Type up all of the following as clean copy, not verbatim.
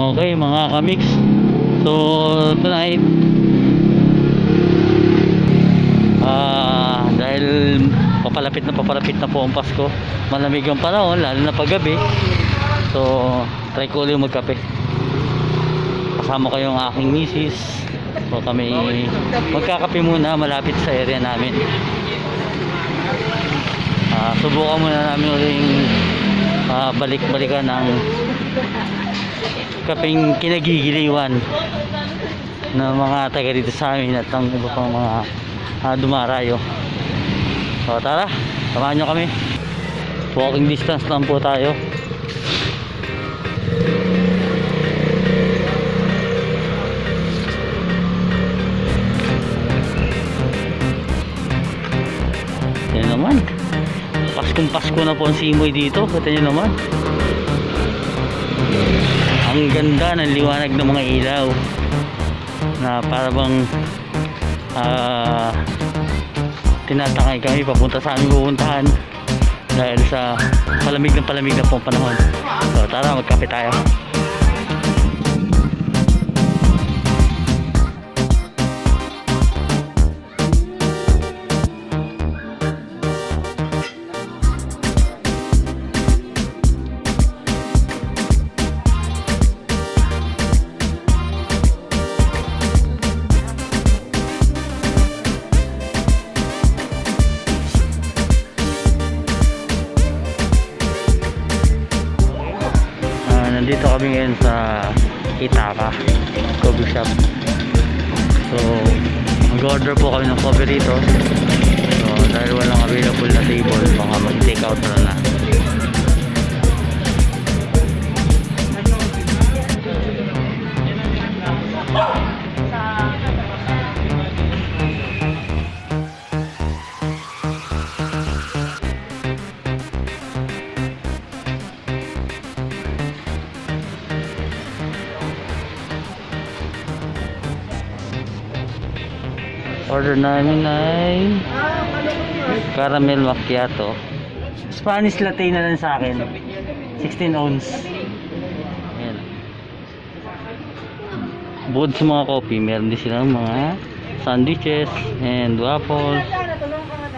Okay mga kamix, so tonight dahil papalapit na po ang Pasko, malamig ang panahon lalo na paggabi, so try ko ulit magkape. Kasama ko yung aking misis, so kami magkakape muna malapit sa area namin. Subukan muna namin uling balik-balikan ng kapeng kinagigiliwan ng mga taga dito sa amin at ng iba pang mga dumarayo. So tara, samahan nyo kami. Walking distance lang po tayo. Yan naman, Paskong Pasko na po ang simoy dito. Kita nyo naman, ang ganda ng liwanag ng mga ilaw na para bang tinatangay kami papunta sa aming pupuntahan dahil sa palamig na pong panahon. So tara, magkape tayo. Nandito kami ngayon sa Hitaka Coffee Shop. So mag-order po kami ng coffee rito. So dahil walang available na table, baka mag-take out na. Order namin ay caramel macchiato. Spanish latte na lang sa akin. 16 ounce. Ayan. Bukod sa mga coffee, meron din silang mga sandwiches and waffles.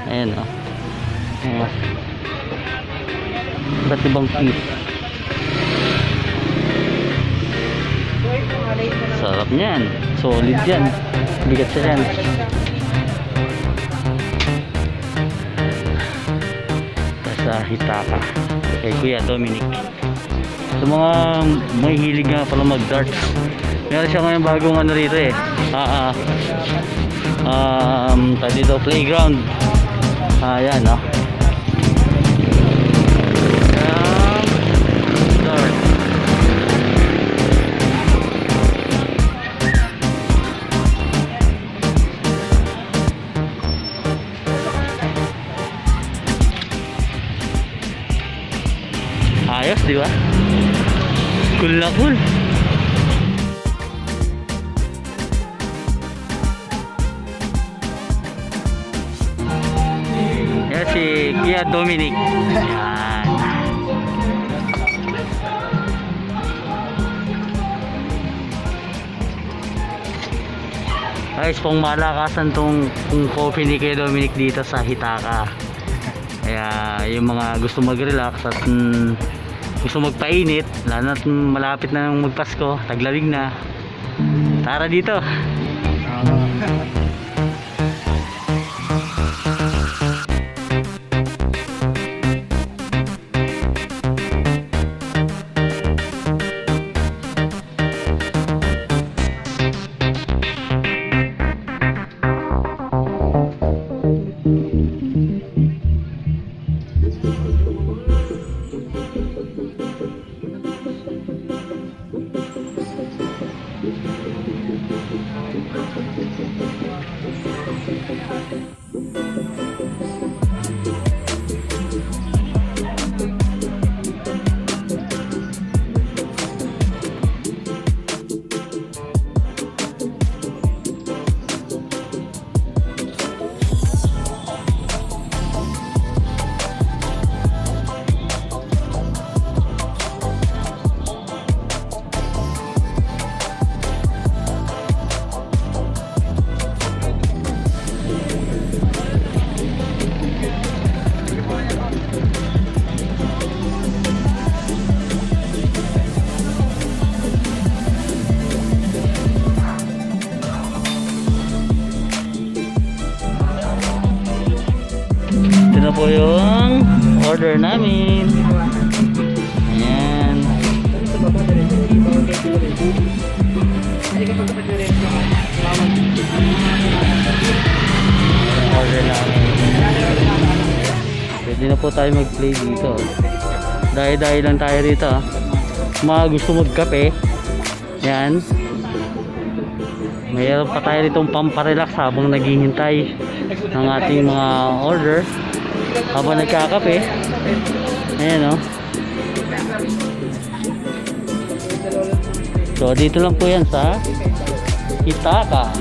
Ayan o. Iba't ibang cheese. Sarap niyan. Solid yan. Bigat siya yan. Sa Hitaka kay Kuya Dominic. Sa mga may hilig nga pala mag-darts, meron siya ngayon bagong ano rito eh. Dito playground. Ayan dart. Ayos, di ba? Cool na cool. Yan si Kuya Dominic. Yan. Guys, pang malakasan tong coffee ni Kuya Dominic dito sa Hitaka. Kaya yung mga gusto mag-relax at gusto magpainit, lalo na malapit na ng magpasko, taglamig na, tara dito. na po yung order namin. Ayan. Order namin. Pwede na po tayo mag-play dito. Dahil lang tayo rito. Mga gusto magkape. Yan. Mayroon pa tayo ditong pamparelax habang naghihintay ng ating mga order. Habang nagkakape. Ayan o. So dito lang po yan sa Hitaka.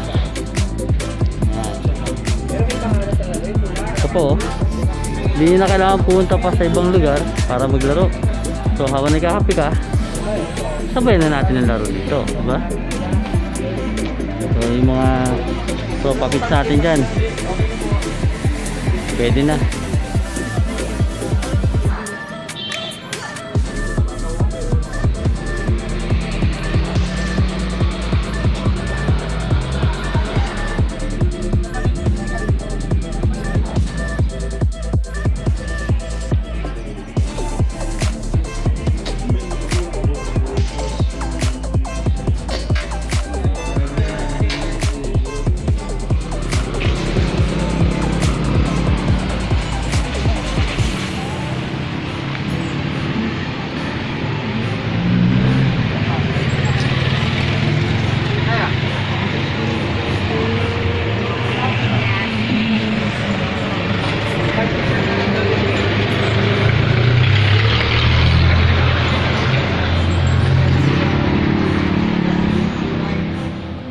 Ayan. Ito po. Hindi na kailangan pumunta pa sa ibang lugar para maglaro. So habang nagkakape ka, sabay na natin ang laro dito, diba? So yung mga papits natin dyan, pwede na.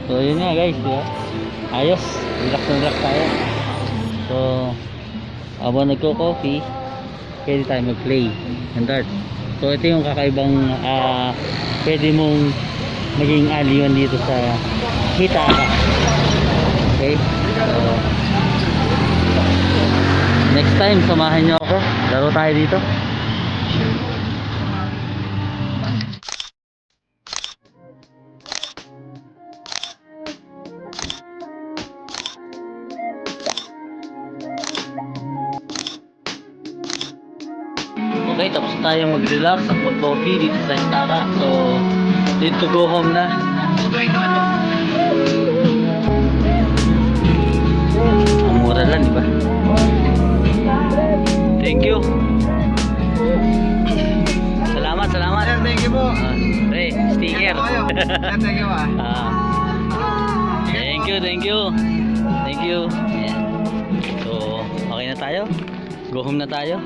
So yun nga guys, diba? Ayos, relax na relax tayo. So habang nagko-coffee, pwede tayo mag-play ng dart. So ito yung kakaibang pwede mong maging aliwan dito sa Hitaka. Okay, so next time samahan nyo ako, laro tayo dito. Okay, tapos tayo mag-relax at mag-coffee dito sa Hitaka. So, need to go home na. Ang mura lang, di ba? Thank you. Salamat, salamat. Sir, thank you po. Hey, sticker. Thank you ah. Thank you, thank you. Thank you. Ayan. So, okay na tayo. Go home na tayo.